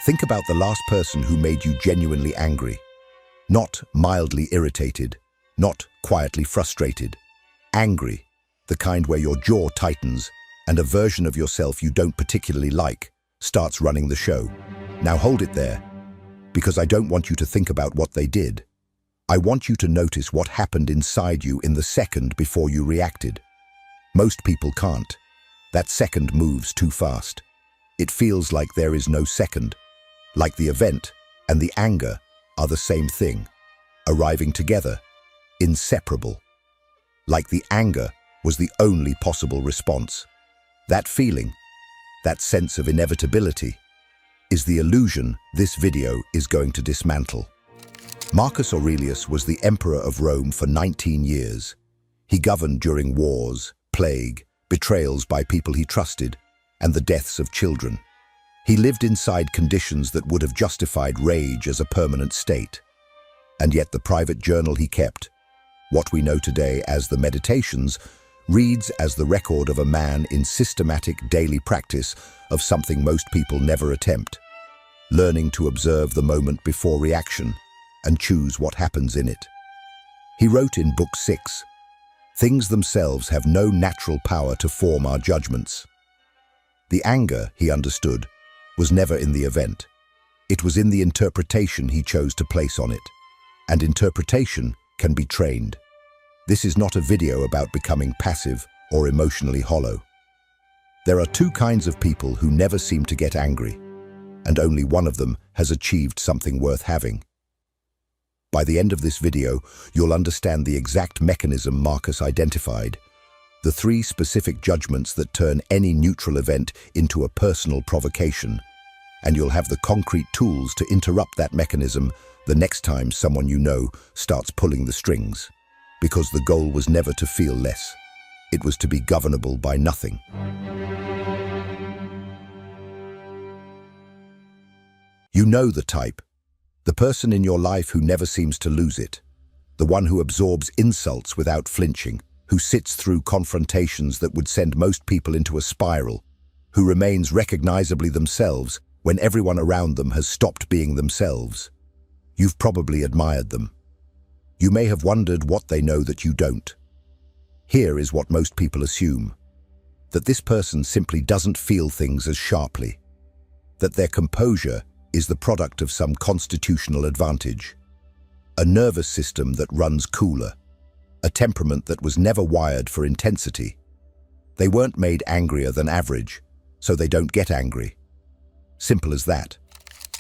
Think about the last person who made you genuinely angry. Not mildly irritated, not quietly frustrated. Angry, the kind where your jaw tightens and a version of yourself you don't particularly like starts running the show. Now hold it there, because I don't want you to think about what they did. I want you to notice what happened inside you in the second before you reacted. Most people can't. That second moves too fast. It feels like there is no second, like the event and the anger are the same thing, arriving together, inseparable. Like the anger was the only possible response. That feeling, that sense of inevitability, is the illusion this video is going to dismantle. Marcus Aurelius was the emperor of Rome for 19 years. He governed during wars, plague, betrayals by people he trusted, and the deaths of children. He lived inside conditions that would have justified rage as a permanent state. And yet the private journal he kept, what we know today as the Meditations, reads as the record of a man in systematic daily practice of something most people never attempt, learning to observe the moment before reaction and choose what happens in it. He wrote in Book 6, "Things themselves have no natural power to form our judgments." The anger, he understood, was never in the event. It was in the interpretation he chose to place on it. And interpretation can be trained. This is not a video about becoming passive or emotionally hollow. There are two kinds of people who never seem to get angry, and only one of them has achieved something worth having. By the end of this video, you'll understand the exact mechanism Marcus identified, the three specific judgments that turn any neutral event into a personal provocation, and you'll have the concrete tools to interrupt that mechanism the next time someone you know starts pulling the strings. Because the goal was never to feel less. It was to be governable by nothing. You know the type. The person in your life who never seems to lose it. The one who absorbs insults without flinching, who sits through confrontations that would send most people into a spiral, who remains recognizably themselves when everyone around them has stopped being themselves. You've probably admired them. You may have wondered what they know that you don't. Here is what most people assume, that this person simply doesn't feel things as sharply, that their composure is the product of some constitutional advantage, a nervous system that runs cooler, a temperament that was never wired for intensity. They weren't made angrier than average, so they don't get angry. Simple as that.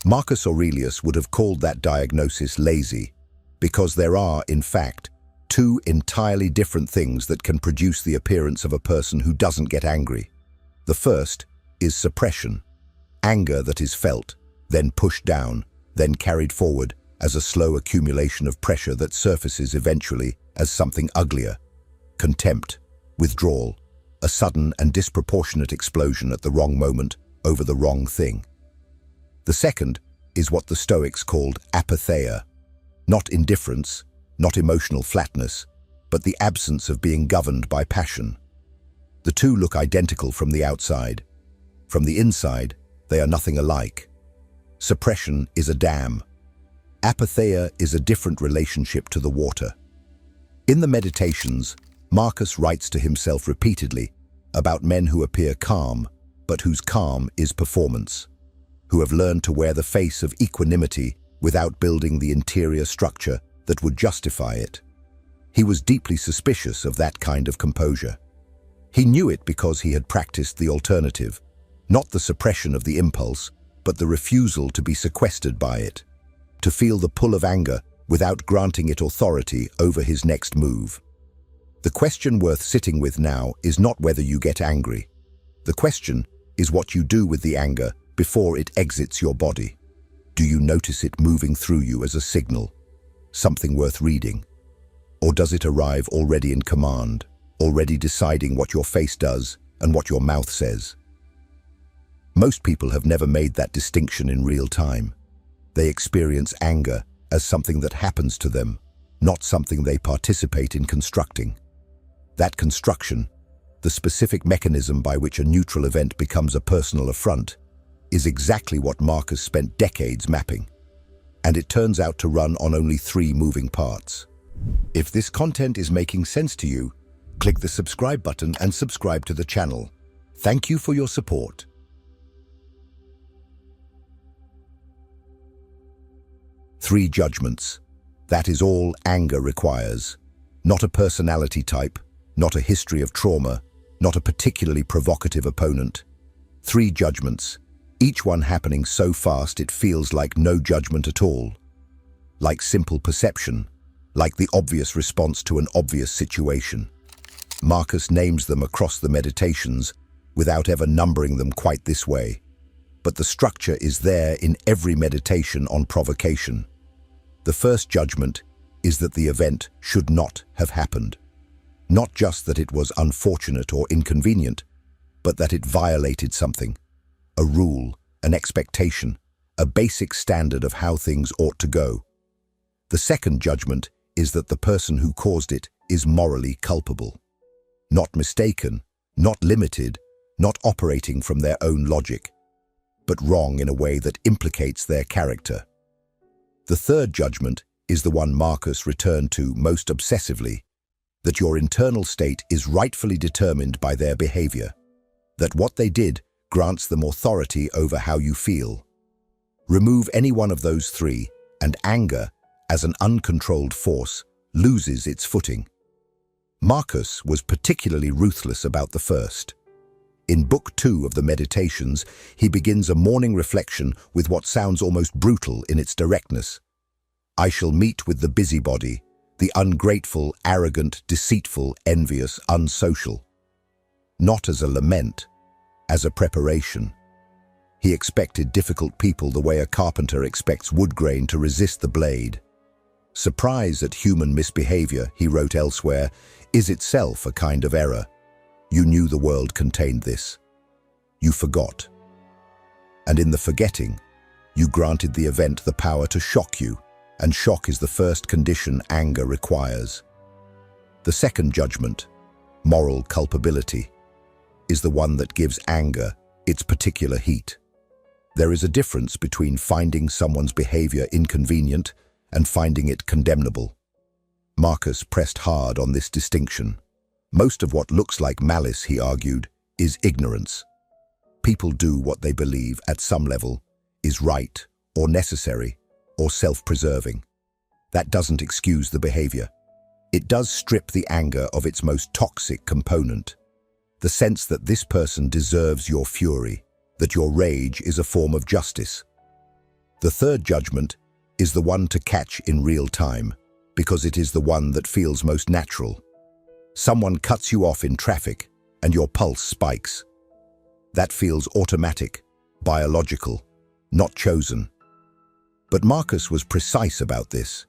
Marcus Aurelius would have called that diagnosis lazy, because there are, in fact, two entirely different things that can produce the appearance of a person who doesn't get angry. The first is suppression, anger that is felt, then pushed down, then carried forward as a slow accumulation of pressure that surfaces eventually as something uglier. Contempt, withdrawal, a sudden and disproportionate explosion at the wrong moment over the wrong thing. The second is what the Stoics called apatheia. Not indifference, not emotional flatness, but the absence of being governed by passion. The two look identical from the outside. From the inside, they are nothing alike. Suppression is a dam. Apatheia is a different relationship to the water. In the Meditations, Marcus writes to himself repeatedly about men who appear calm, but whose calm is performance, who have learned to wear the face of equanimity without building the interior structure that would justify it. He was deeply suspicious of that kind of composure. He knew it because he had practiced the alternative, not the suppression of the impulse, but the refusal to be sequestered by it, to feel the pull of anger without granting it authority over his next move. The question worth sitting with now is not whether you get angry. The question is what you do with the anger before it exits your body. Do you notice it moving through you as a signal, something worth reading? Or does it arrive already in command, already deciding what your face does and what your mouth says? Most people have never made that distinction in real time. They experience anger as something that happens to them, not something they participate in constructing. That construction, the specific mechanism by which a neutral event becomes a personal affront, is exactly what Marcus spent decades mapping, and it turns out to run on only 3 moving parts. If this content is making sense to you, click the subscribe button and subscribe to the channel. Thank you for your support. 3 judgments. That is all anger requires. Not a personality type, not a history of trauma, not a particularly provocative opponent. 3 judgments, each one happening so fast it feels like no judgment at all. Like simple perception, like the obvious response to an obvious situation. Marcus names them across the Meditations without ever numbering them quite this way. But the structure is there in every meditation on provocation. The first judgment is that the event should not have happened. Not just that it was unfortunate or inconvenient, but that it violated something. A rule, an expectation, a basic standard of how things ought to go. The second judgment is that the person who caused it is morally culpable. Not mistaken, not limited, not operating from their own logic, but wrong in a way that implicates their character. The third judgment is the one Marcus returned to most obsessively, that your internal state is rightfully determined by their behavior, that what they did grants them authority over how you feel. Remove any one of those 3, and anger, as an uncontrolled force, loses its footing. Marcus was particularly ruthless about the first. In Book 2 of the Meditations, he begins a morning reflection with what sounds almost brutal in its directness. I shall meet with the busybody, the ungrateful, arrogant, deceitful, envious, unsocial. Not as a lament, as a preparation. He expected difficult people the way a carpenter expects wood grain to resist the blade. Surprise at human misbehavior, he wrote elsewhere, is itself a kind of error. You knew the world contained this. You forgot. And in the forgetting, you granted the event the power to shock you, and shock is the first condition anger requires. The second judgment, moral culpability, is the one that gives anger its particular heat. There is a difference between finding someone's behavior inconvenient and finding it condemnable. Marcus pressed hard on this distinction. Most of what looks like malice, he argued, is ignorance. People do what they believe at some level is right or necessary or self-preserving. That doesn't excuse the behavior. It does strip the anger of its most toxic component, the sense that this person deserves your fury, that your rage is a form of justice. The third judgment is the one to catch in real time, because it is the one that feels most natural. Someone cuts you off in traffic, and your pulse spikes. That feels automatic, biological, not chosen. But Marcus was precise about this.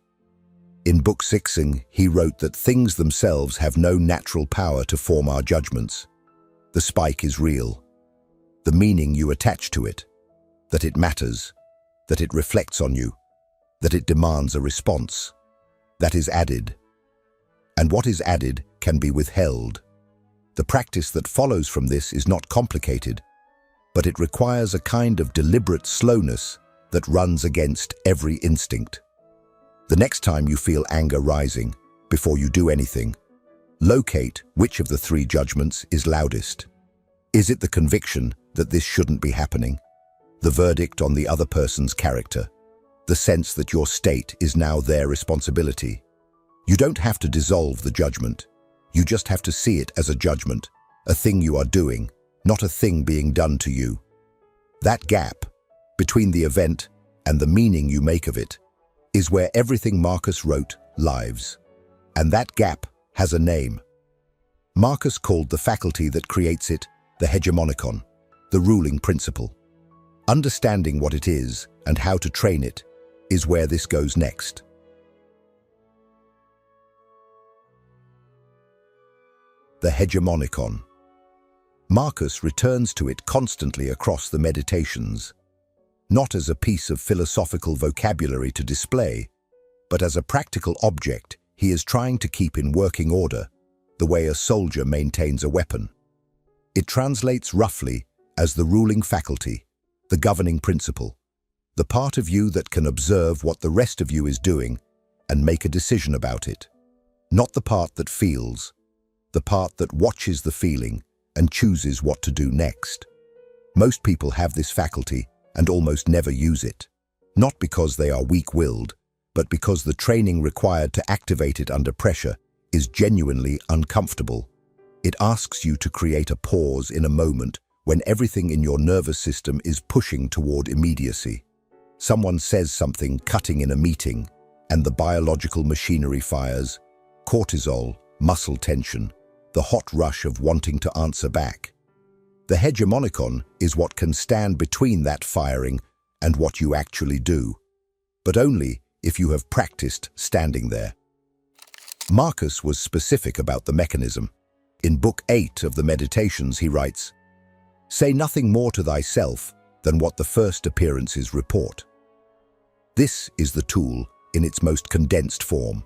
In Book 6, he wrote that things themselves have no natural power to form our judgments. The spike is real. The meaning you attach to it, that it matters, that it reflects on you, that it demands a response, that is added. And what is added can be withheld. The practice that follows from this is not complicated, but it requires a kind of deliberate slowness that runs against every instinct. The next time you feel anger rising, before you do anything, locate which of the 3 judgments is loudest. Is it the conviction that this shouldn't be happening? The verdict on the other person's character? The sense that your state is now their responsibility? You don't have to dissolve the judgment. You just have to see it as a judgment, a thing you are doing, not a thing being done to you. That gap, between the event and the meaning you make of it, is where everything Marcus wrote lives. And that gap has a name. Marcus called the faculty that creates it the hegemonikon, the ruling principle. Understanding what it is and how to train it is where this goes next. The hegemonikon. Marcus returns to it constantly across the Meditations, not as a piece of philosophical vocabulary to display, but as a practical object he is trying to keep in working order, the way a soldier maintains a weapon. It translates roughly as the ruling faculty, the governing principle, the part of you that can observe what the rest of you is doing and make a decision about it. Not the part that feels, the part that watches the feeling and chooses what to do next. Most people have this faculty and almost never use it, not because they are weak-willed, but because the training required to activate it under pressure is genuinely uncomfortable. It asks you to create a pause in a moment when everything in your nervous system is pushing toward immediacy. Someone says something cutting in a meeting, and the biological machinery fires, cortisol, muscle tension, the hot rush of wanting to answer back. The hegemonicon is what can stand between that firing and what you actually do, but only if you have practiced standing there. Marcus was specific about the mechanism. In Book 8 of the Meditations, he writes, "Say nothing more to thyself than what the first appearances report." This is the tool in its most condensed form.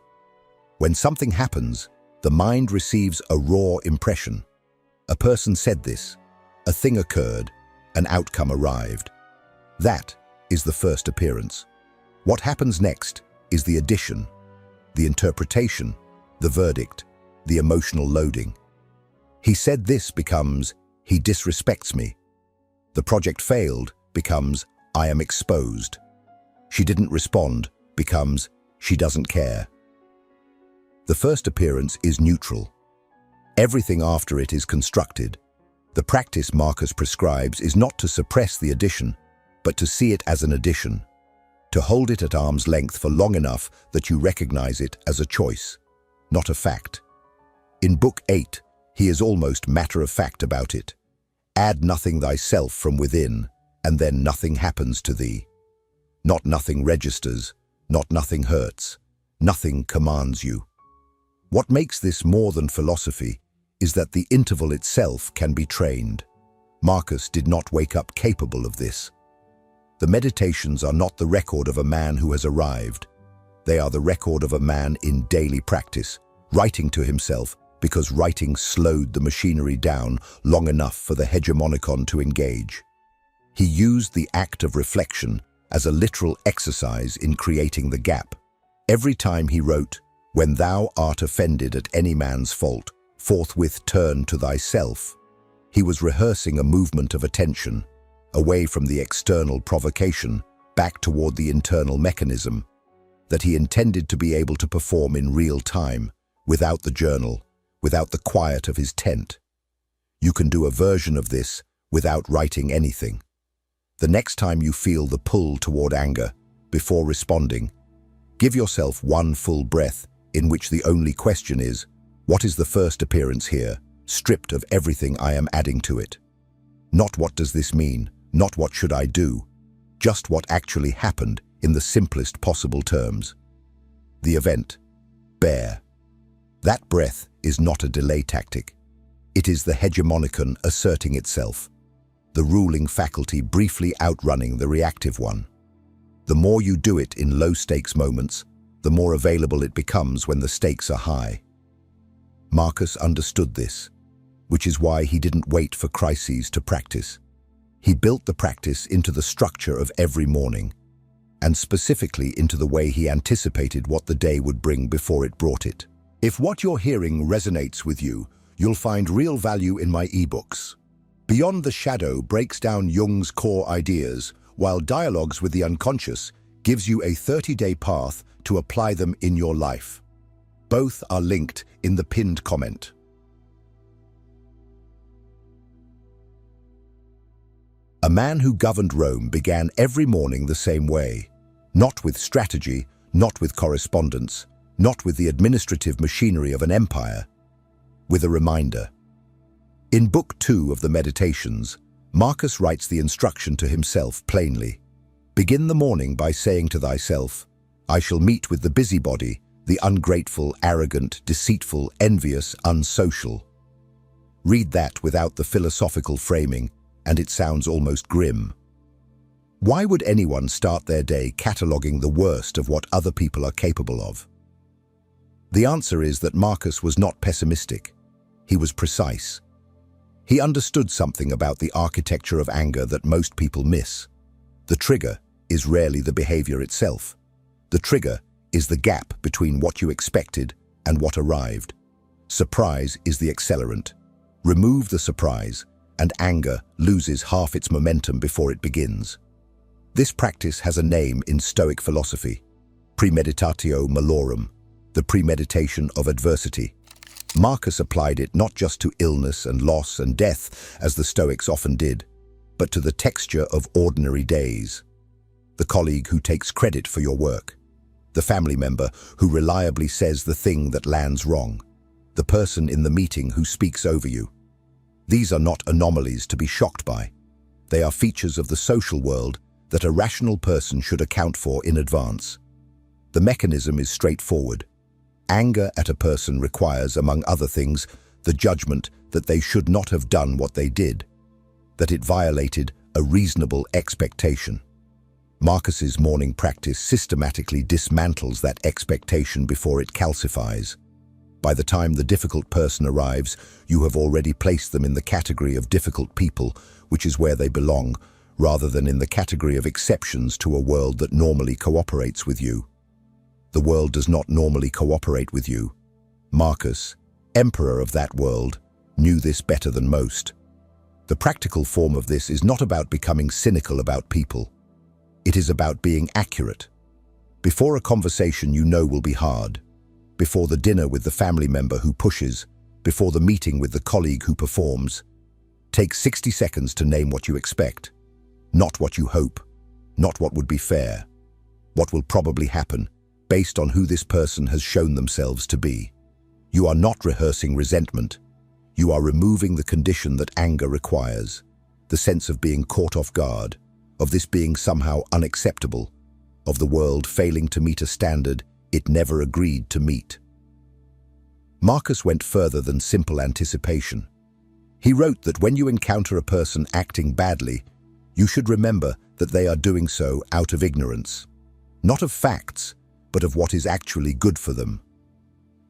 When something happens, the mind receives a raw impression. A person said this, a thing occurred, an outcome arrived. That is the first appearance. What happens next is the addition, the interpretation, the verdict, the emotional loading. He said this becomes, he disrespects me. The project failed becomes, I am exposed. She didn't respond becomes, she doesn't care. The first appearance is neutral. Everything after it is constructed. The practice Marcus prescribes is not to suppress the addition, but to see it as an addition, to hold it at arm's length for long enough that you recognize it as a choice, not a fact. In Book 8, he is almost matter-of-fact about it. Add nothing thyself from within, and then nothing happens to thee. Not nothing registers, not nothing hurts, nothing commands you. What makes this more than philosophy is that the interval itself can be trained. Marcus did not wake up capable of this. The meditations are not the record of a man who has arrived. They are the record of a man in daily practice, writing to himself because writing slowed the machinery down long enough for the hegemonicon to engage. He used the act of reflection as a literal exercise in creating the gap. Every time he wrote, "When thou art offended at any man's fault, forthwith turn to thyself," he was rehearsing a movement of attention, away from the external provocation, back toward the internal mechanism, that he intended to be able to perform in real time, without the journal, without the quiet of his tent. You can do a version of this without writing anything. The next time you feel the pull toward anger, before responding, give yourself one full breath in which the only question is, what is the first appearance here, stripped of everything I am adding to it? Not what does this mean, not what should I do, just what actually happened in the simplest possible terms. The event, bare. That breath is not a delay tactic. It is the hegemonicon asserting itself, the ruling faculty briefly outrunning the reactive one. The more you do it in low-stakes moments, the more available it becomes when the stakes are high. Marcus understood this, which is why he didn't wait for crises to practice. He built the practice into the structure of every morning, and specifically into the way he anticipated what the day would bring before it brought it. If what you're hearing resonates with you, you'll find real value in my ebooks. Beyond the Shadow breaks down Jung's core ideas, while Dialogues with the Unconscious gives you a 30-day path to apply them in your life. Both are linked in the pinned comment. A man who governed Rome began every morning the same way, not with strategy, not with correspondence, not with the administrative machinery of an empire, with a reminder. In Book 2 of the Meditations, Marcus writes the instruction to himself plainly. Begin the morning by saying to thyself, I shall meet with the busybody, the ungrateful, arrogant, deceitful, envious, unsocial. Read that without the philosophical framing, and it sounds almost grim. Why would anyone start their day cataloguing the worst of what other people are capable of? The answer is that Marcus was not pessimistic. He was precise. He understood something about the architecture of anger that most people miss. The trigger is rarely the behavior itself. The trigger is the gap between what you expected and what arrived. Surprise is the accelerant. Remove the surprise, and anger loses half its momentum before it begins. This practice has a name in Stoic philosophy: premeditatio malorum, the premeditation of adversity. Marcus applied it not just to illness and loss and death, as the Stoics often did, but to the texture of ordinary days. The colleague who takes credit for your work, the family member who reliably says the thing that lands wrong, the person in the meeting who speaks over you. These are not anomalies to be shocked by. They are features of the social world that a rational person should account for in advance. The mechanism is straightforward. Anger at a person requires, among other things, the judgment that they should not have done what they did, that it violated a reasonable expectation. Marcus's morning practice systematically dismantles that expectation before it calcifies. By the time the difficult person arrives, you have already placed them in the category of difficult people, which is where they belong, rather than in the category of exceptions to a world that normally cooperates with you. The world does not normally cooperate with you. Marcus, emperor of that world, knew this better than most. The practical form of this is not about becoming cynical about people. It is about being accurate. Before a conversation you know will be hard, before the dinner with the family member who pushes, before the meeting with the colleague who performs, take 60 seconds to name what you expect. Not what you hope, not what would be fair, what will probably happen, based on who this person has shown themselves to be. You are not rehearsing resentment. You are removing the condition that anger requires, the sense of being caught off guard, of this being somehow unacceptable, of the world failing to meet a standard it never agreed to meet. Marcus went further than simple anticipation. He wrote that when you encounter a person acting badly, you should remember that they are doing so out of ignorance, not of facts, but of what is actually good for them.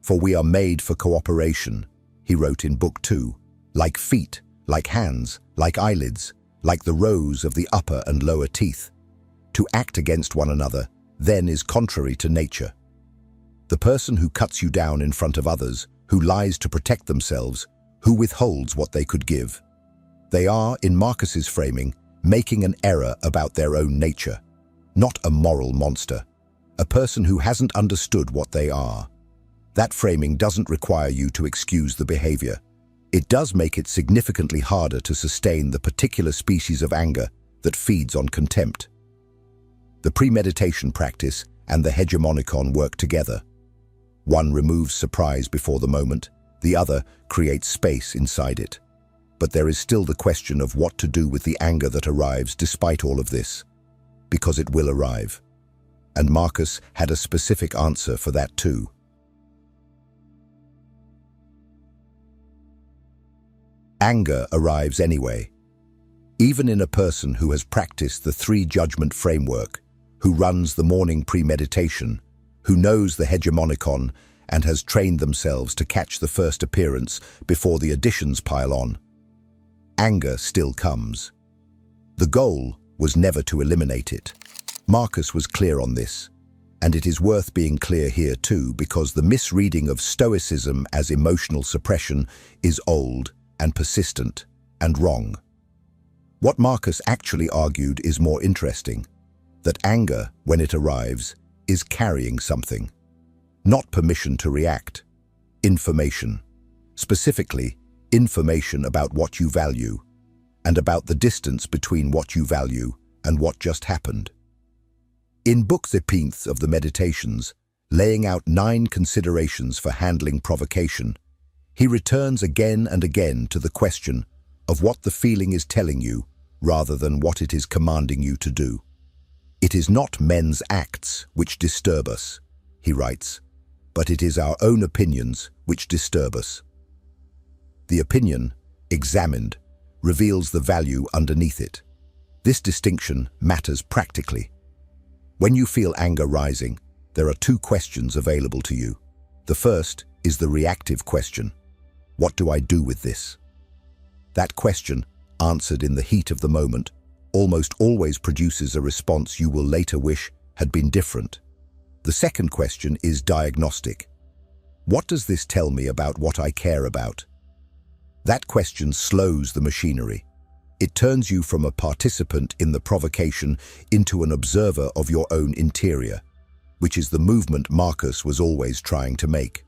For we are made for cooperation, he wrote in Book 2, like feet, like hands, like eyelids, like the rows of the upper and lower teeth. To act against one another, then, is contrary to nature. The person who cuts you down in front of others, who lies to protect themselves, who withholds what they could give. They are, in Marcus's framing, making an error about their own nature, not a moral monster, a person who hasn't understood what they are. That framing doesn't require you to excuse the behavior. It does make it significantly harder to sustain the particular species of anger that feeds on contempt. The premeditation practice and the hegemonicon work together. One removes surprise before the moment, the other creates space inside it. But there is still the question of what to do with the anger that arrives despite all of this, because it will arrive. And Marcus had a specific answer for that too. Anger arrives anyway. Even in a person who has practiced the three judgment framework, who runs the morning premeditation, who knows the hegemonicon and has trained themselves to catch the first appearance before the additions pile on, anger still comes. The goal was never to eliminate it. Marcus was clear on this, and it is worth being clear here too, because the misreading of Stoicism as emotional suppression is old and persistent and wrong. What Marcus actually argued is more interesting, that anger, when it arrives, is carrying something. Not permission to react. Information. Specifically, information about what you value, and about the distance between what you value and what just happened. In Book 13 of the Meditations, laying out 9 considerations for handling provocation, he returns again and again to the question of what the feeling is telling you rather than what it is commanding you to do. It is not men's acts which disturb us, he writes, but it is our own opinions which disturb us. The opinion, examined, reveals the value underneath it. This distinction matters practically. When you feel anger rising, there are 2 questions available to you. The first is the reactive question. What do I do with this? That question, answered in the heat of the moment, almost always produces a response you will later wish had been different. The second question is diagnostic. What does this tell me about what I care about? That question slows the machinery. It turns you from a participant in the provocation into an observer of your own interior, which is the movement Marcus was always trying to make.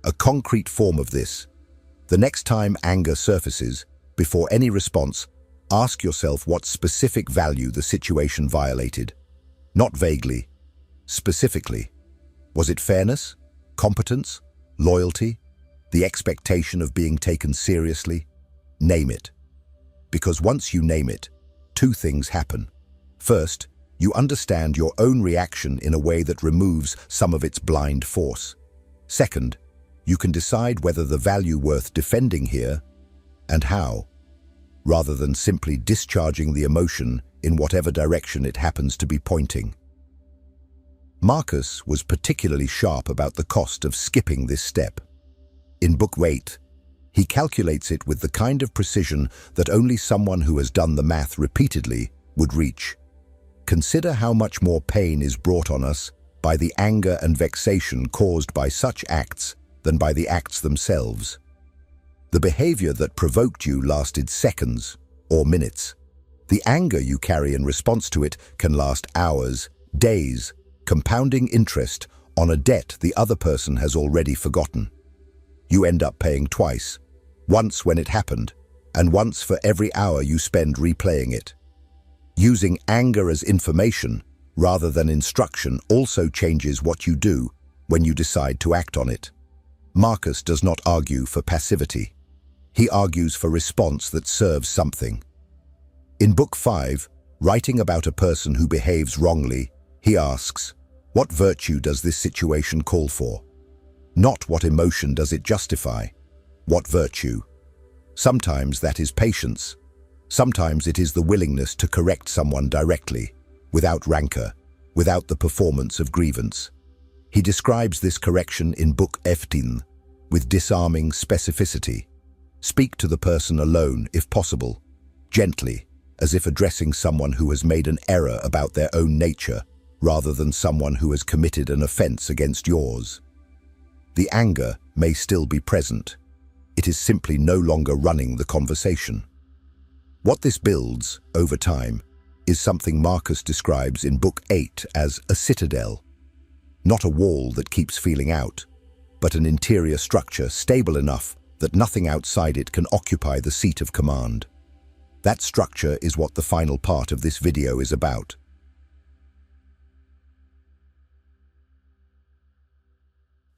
A concrete form of this. The next time anger surfaces, before any response, ask yourself what specific value the situation violated. Not vaguely, specifically. Was it fairness, competence, loyalty, the expectation of being taken seriously? Name it. Because once you name it, two things happen. First, you understand your own reaction in a way that removes some of its blind force. Second, you can decide whether the value worth defending here, and how, rather than simply discharging the emotion in whatever direction it happens to be pointing. Marcus was particularly sharp about the cost of skipping this step. In Book 8, he calculates it with the kind of precision that only someone who has done the math repeatedly would reach. Consider how much more pain is brought on us by the anger and vexation caused by such acts than by the acts themselves. The behavior that provoked you lasted seconds or minutes. The anger you carry in response to it can last hours, days, compounding interest on a debt the other person has already forgotten. You end up paying twice, once when it happened, and once for every hour you spend replaying it. Using anger as information rather than instruction also changes what you do when you decide to act on it. Marcus does not argue for passivity. He argues for response that serves something. In Book 5, writing about a person who behaves wrongly, he asks, what virtue does this situation call for? Not what emotion does it justify. What virtue? Sometimes that is patience. Sometimes it is the willingness to correct someone directly, without rancor, without the performance of grievance. He describes this correction in Book 15 with disarming specificity. Speak to the person alone, if possible, gently, as if addressing someone who has made an error about their own nature, rather than someone who has committed an offense against yours. The anger may still be present. It is simply no longer running the conversation. What this builds, over time, is something Marcus describes in Book 8 as a citadel. Not a wall that keeps feeling out, but an interior structure stable enough that nothing outside it can occupy the seat of command. That structure is what the final part of this video is about.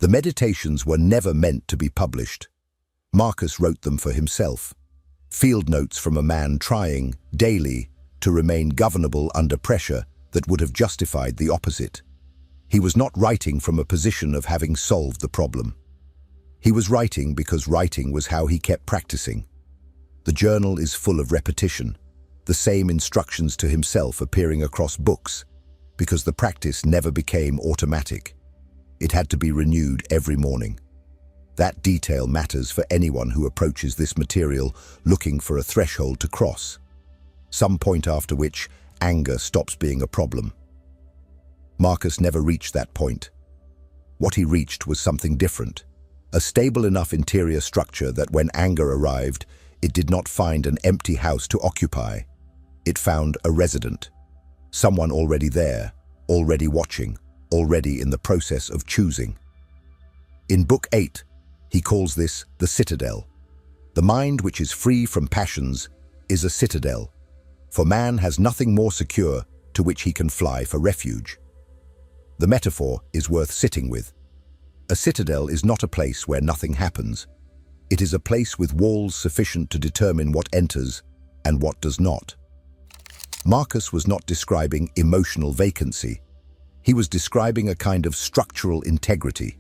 The meditations were never meant to be published. Marcus wrote them for himself. Field notes from a man trying, daily, to remain governable under pressure that would have justified the opposite. He was not writing from a position of having solved the problem. He was writing because writing was how he kept practicing. The journal is full of repetition, the same instructions to himself appearing across books, because the practice never became automatic. It had to be renewed every morning. That detail matters for anyone who approaches this material looking for a threshold to cross, some point after which anger stops being a problem. Marcus never reached that point. What he reached was something different, a stable enough interior structure that when anger arrived, it did not find an empty house to occupy. It found a resident, someone already there, already watching, already in the process of choosing. In Book 8, he calls this the citadel. The mind which is free from passions is a citadel, for man has nothing more secure to which he can fly for refuge. The metaphor is worth sitting with. A citadel is not a place where nothing happens. It is a place with walls sufficient to determine what enters and what does not. Marcus was not describing emotional vacancy. He was describing a kind of structural integrity,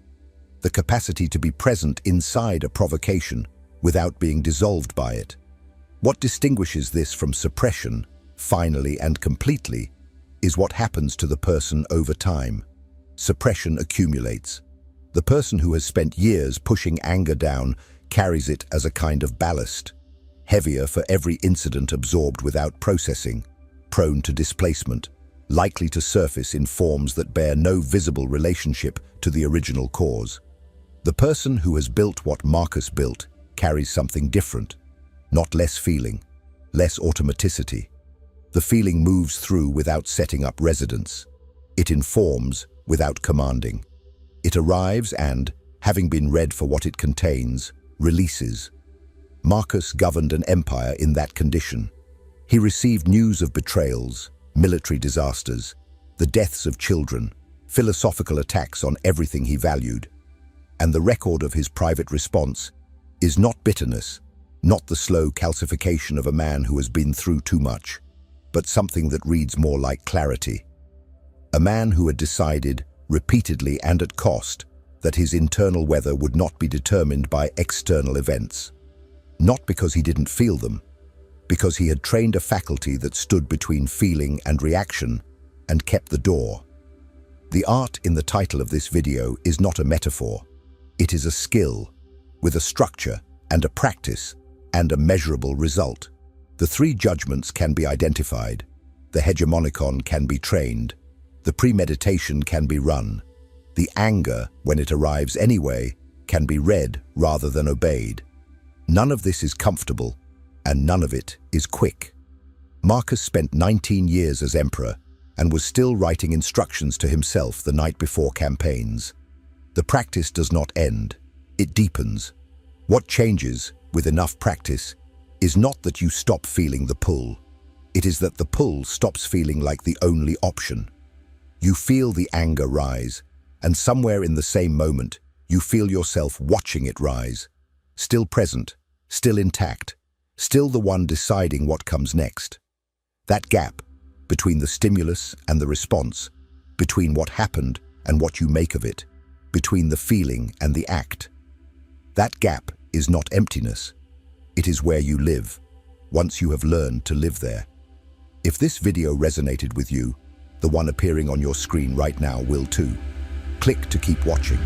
the capacity to be present inside a provocation without being dissolved by it. What distinguishes this from suppression, finally and completely, is what happens to the person over time. Suppression accumulates. The person who has spent years pushing anger down carries it as a kind of ballast, heavier for every incident absorbed without processing. prone to displacement, likely to surface in forms that bear no visible relationship to the original cause. The person who has built what Marcus built carries something different, not less feeling, less automaticity. The feeling moves through without setting up residence. It informs without commanding. It arrives and, having been read for what it contains, releases. Marcus governed an empire in that condition. He received news of betrayals, military disasters, the deaths of children, philosophical attacks on everything he valued. And the record of his private response is not bitterness, not the slow calcification of a man who has been through too much, but something that reads more like clarity. A man who had decided, repeatedly and at cost, that his internal weather would not be determined by external events. Not because he didn't feel them, because he had trained a faculty that stood between feeling and reaction and kept the door. The art in the title of this video is not a metaphor. It is a skill, with a structure and a practice and a measurable result. The three judgments can be identified. The hegemonicon can be trained. The premeditation can be run. The anger, when it arrives anyway, can be read rather than obeyed. None of this is comfortable, and none of it is quick. Marcus spent 19 years as emperor and was still writing instructions to himself the night before campaigns. The practice does not end, it deepens. What changes, with enough practice, is not that you stop feeling the pull. It is that the pull stops feeling like the only option. You feel the anger rise, and somewhere in the same moment, you feel yourself watching it rise, still present, still intact, still the one deciding what comes next. That gap, between the stimulus and the response, between what happened and what you make of it, between the feeling and the act. That gap is not emptiness. It is where you live, once you have learned to live there. If this video resonated with you, the one appearing on your screen right now will too. Click to keep watching.